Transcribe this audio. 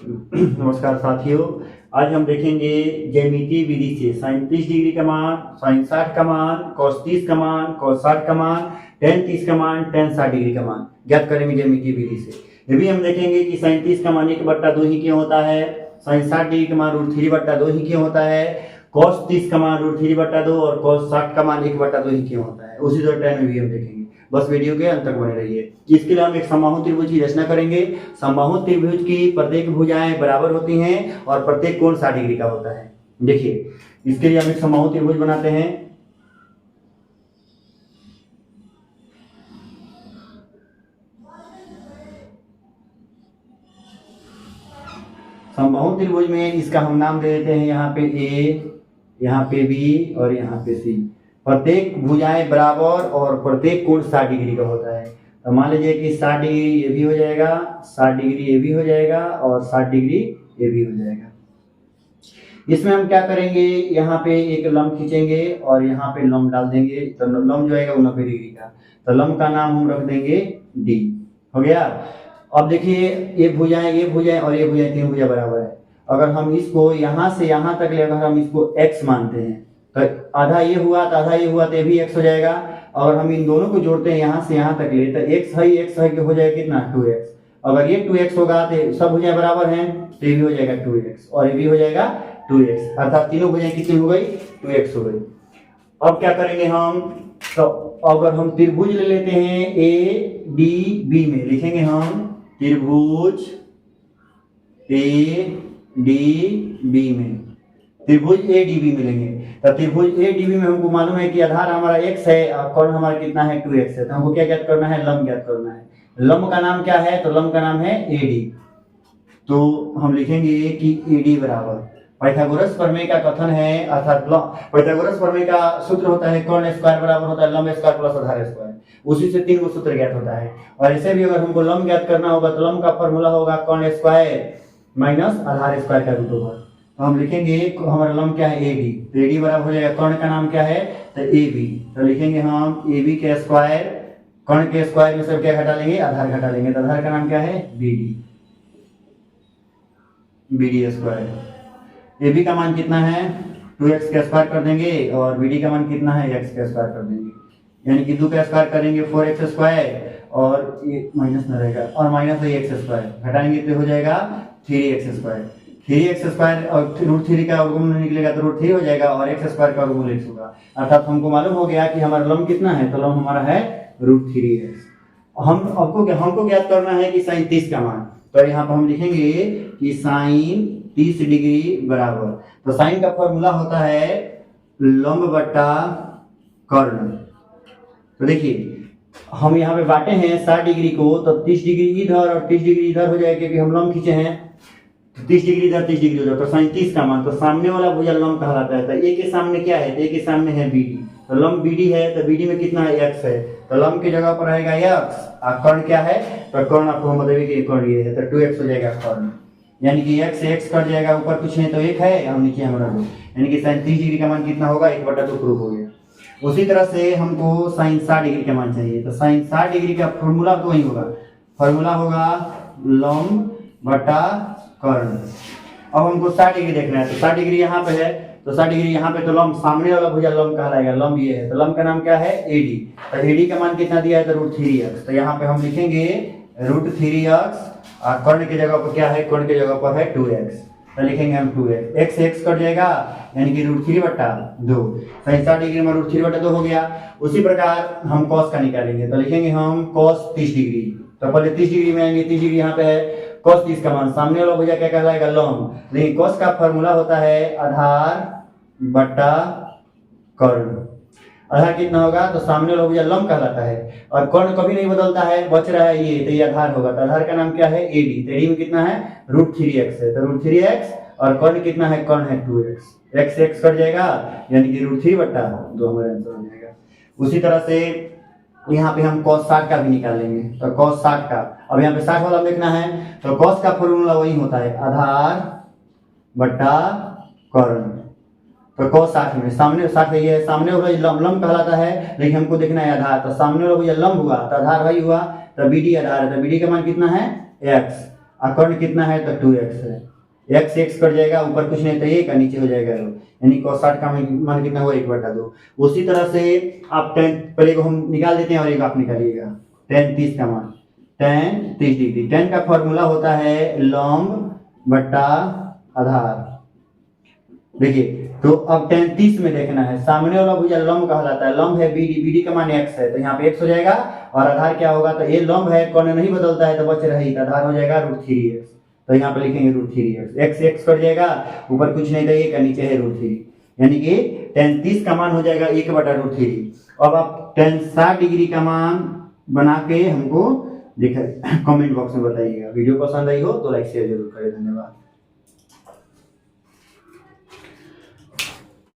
नमस्कार साथियों, आज हम देखेंगे ज्यामितीय विधि से 37 डिग्री का मान, sin 60 का मान, cos 30 का मान, cos 60 का मान, tan 30 का मान, tan 60 डिग्री का मान ज्ञात करेंगे ज्यामितीय विधि से। ये भी हम देखेंगे कि sin 30 का मान 1/2 ही क्यों होता है, sin 60 डिग्री का मान √3/2 ही क्यों होता है, cos 30 का मान √3/2 और cos 60 का मान 1/2 ही क्यों होता है। उसी तरह tan में भी हम देखेंगे। बस वीडियो के अंत तक बने रहिए। इसके लिए हम एक समबाहु त्रिभुज की रचना करेंगे। समबाहु त्रिभुज की प्रत्येक भुजाएं बराबर होती हैं और प्रत्येक कोण 60 डिग्री का होता है। देखिए, इसके लिए हम एक समबाहु त्रिभुज बनाते हैं। समबाहु त्रिभुज में इसका हम नाम दे देते हैं, यहाँ पे ए, यहाँ पे बी और यहाँ पे सी। प्रत्येक भुजाएं बराबर और प्रत्येक कोण 60 डिग्री का होता है। तो मान लीजिए कि 60 डिग्री ये भी हो जाएगा, 60 डिग्री ये भी हो जाएगा और 60 डिग्री ये भी हो जाएगा। इसमें हम क्या करेंगे, यहाँ पे एक लंब खींचेंगे और यहाँ पे लंब डाल देंगे। तो लंब जो आएगा वो 90 डिग्री का, तो लंब का नाम हम रख देंगे डी। हो गया। अब देखिए, ये भुजाएं और ये भुजाएं, तीन भुजा बराबर है। अगर हम इसको यहाँ से यहाँ तक ले, अगर हम इसको x मानते हैं तो आधा ये हुआ तो आधा ये हुआ तो ये भी x हो जाएगा। अगर हम इन दोनों को जोड़ते हैं यहाँ से यहाँ तक ले तो x है कि हो जाएगा कितना 2x। अगर ये 2x होगा तो सब भुजाएं बराबर हैं तो ये भी हो जाएगा 2x और ये भी हो जाएगा 2x, अर्थात तीनों भुजाएं कितनी हो गई, 2x हो गई। अब क्या करेंगे हम, तो अगर हम त्रिभुज ले लेते हैं ए डी बी में, लिखेंगे हम त्रिभुज ए डी बी में, त्रिभुज ए डी बी मिलेंगे। तो त्रिभुज ए डी बी में हमको मालूम है कि आधार हमारा x है और कोण हमारा कितना है 2x है। तो हमको क्या ज्ञात करना है, लंब ज्ञात करना है। लंब का नाम क्या है, तो लंब का नाम है एडी। तो हम लिखेंगे कि एडी बराबर पाइथागोरस प्रमेय का कथन है, अर्थात पाइथागोरस प्रमेय का सूत्र होता है कोण स्क्वायर बराबर होता है लंब स्क्वायर प्लस आधार स्क्वायर। उसी से 3 सूत्र ज्ञात होता है। और ऐसे भी अगर हमको लंब ज्ञात करना होगा तो लंब का फॉर्मूला होगा कोण स्क्वायर माइनस आधार स्क्वायर का रूट ओवर। तो हम लिखेंगे हमारा लंब क्या है एडी, तो एडी बराबर हो जाएगा कर्ण का नाम क्या है, तो ए बी। तो लिखेंगे हम ए बी के स्क्वायर, कर्ण के स्क्वायर में सब क्या घटा लेंगे, आधार घटा लेंगे। तो आधार का नाम क्या है B D, B D square. A B का मान कितना है 2x का स्क्वायर कर देंगे और बी डी का मान कितना है x का स्क्वायर कर देंगे, यानी कि 2 का स्क्वायर करेंगे 4x स्क्वायर और ये माइनस में रहेगा और माइनस x स्क्वायर घटाएंगे तो हो जाएगा 3x स्क्वायर। 3x स्क्वायर और √3 का वर्गमूल निकलेगा तो √3 हो जाएगा और x स्क्वायर का वर्गमूल x होगा। अर्थात हमको मालूम हो गया कि हमारा लंब कितना है, तो लंब हमारा है √3x। हमको ज्ञात करना है कि sin 30 का मान। तो यहाँ पर हम लिखेंगे कि sin 30 डिग्री बराबर, तो sin का फॉर्मूला होता है लंब बटा कर्ण। तो देखिए, हम यहाँ पे बांटे हैं 60 डिग्री को, तो 30 डिग्री इधर और 30 डिग्री इधर हो जाएगा क्योंकि हम लंब खींचे हैं। 30 डिग्री इधर 30 डिग्री उधर, तो sin 30 का मान, तो सामने वाला भुजा लंब कहलाता है। तो ए के सामने क्या है, तो ए के सामने है बी डी। तो लंब बी डी है तो बी डी में कितना है x है, तो लंब की जगह पर रहेगा x और कर्ण क्या है, तो कर्ण आपको हम बताइए कि कर्ण ये है तो 2x हो जाएगा कर्ण, यानी कि x से x कट जाएगा, ऊपर कुछ नहीं तो 1 है और नीचे हमारा 2, यानी कि sin 30 डिग्री का मान कितना होगा 1/2 प्रूफ हो गया। उसी तरह से हमको sin 60 डिग्री का मान चाहिए, तो sin 60 डिग्री का फॉर्मूला तो वही होगा, फॉर्मूला होगा लंब बटा कर्ण। अब हमको 60 डिग्री देखना है, तो 60 डिग्री यहाँ पे है, तो 60 डिग्री यहाँ पे, तो लंब सामने वाला भुजा लंब कहलाएगा, लंब ये है, तो लंब का नाम क्या है एडी। तो एडी का मान कितना दिया है, तो √3x। तो यहाँ पे हम लिखेंगे √3x और कर्ण की जगह पर क्या है, कर्ण की जगह पर है 2x। तो लिखेंगे हम 2x, x से x कट जाएगा यानी कि √3/2। sin 60 डिग्री में √3/2 हो गया। उसी प्रकार हम cos का निकालेंगे, तो लिखेंगे हम cos 30 डिग्री। तो पहले 30 डिग्री में आएंगे, 30 डिग्री यहाँ पे है, cos 30 का मान सामने वाला भुजा क्या कहलाएगा लंब। लेकिन cos का फॉर्मूला होता है आधार बटा कर्ण। आधार कितना होगा, तो सामने वाला भुजा लंब कहलाता है और कर्ण कभी नहीं बदलता है, बच रहा है ये, तो ये आधार होगा। तो आधार का नाम क्या है एडी। तो एडी में कितना है √3x है, तो √3x और कर्ण कितना है, कर्ण है 2x, x से x कट जाएगा यानी कि √3/2 हमारा आंसर हो जाएगा। उसी तरह से यहाँ पे हम cos 60 का भी निकालेंगे, तो cos 60 का, अब यहाँ पे 60 वाला देखना है, तो cos का फॉर्मूला वही होता है आधार बटा कर्ण। तो cos 60 में सामने 60 ये है, सामने वाला लंब कहलाता है, लेकिन हमको देखना है आधार। तो सामने वाला भुजा लंब हुआ तो आधार वही हुआ, तो बी डी आधार है, तो बी डी का मान कितना है x कर्ण कितना है तो 2x है, x x कट जाएगा, ऊपर कुछ नहीं तो 1 नीचे हो जाएगा यानी cos 60 का मान कितना हुआ 1/2। उसी तरह से आप tan पहले को हम निकाल देते हैं और एक आप निकालिएगा tan 30 का मान, tan 30 डिग्री। tan का फॉर्मूला होता है लंब बटा आधार। देखिए तो अब tan 30 में देखना है, सामने वाला भुजा लंब कहलाता है, लंब है BD, BD का मान x है तो यहाँ पे x हो जाएगा और आधार क्या होगा तो ये लंब है, कौन नहीं बदलता है तो बच रही, आधार हो जाएगा √3x, तो यहाँ पे लिखेंगे √3x, x x कट जाएगा, ऊपर कुछ नहीं रहेगा, नीचे है √3, यानी कि tan 30 का मान हो जाएगा 1/√3। अब आप tan 60 डिग्री का मान बना के हमको कमेंट बॉक्स में बताइएगा। वीडियो पसंद आई हो तो लाइक शेयर जरूर करें। धन्यवाद।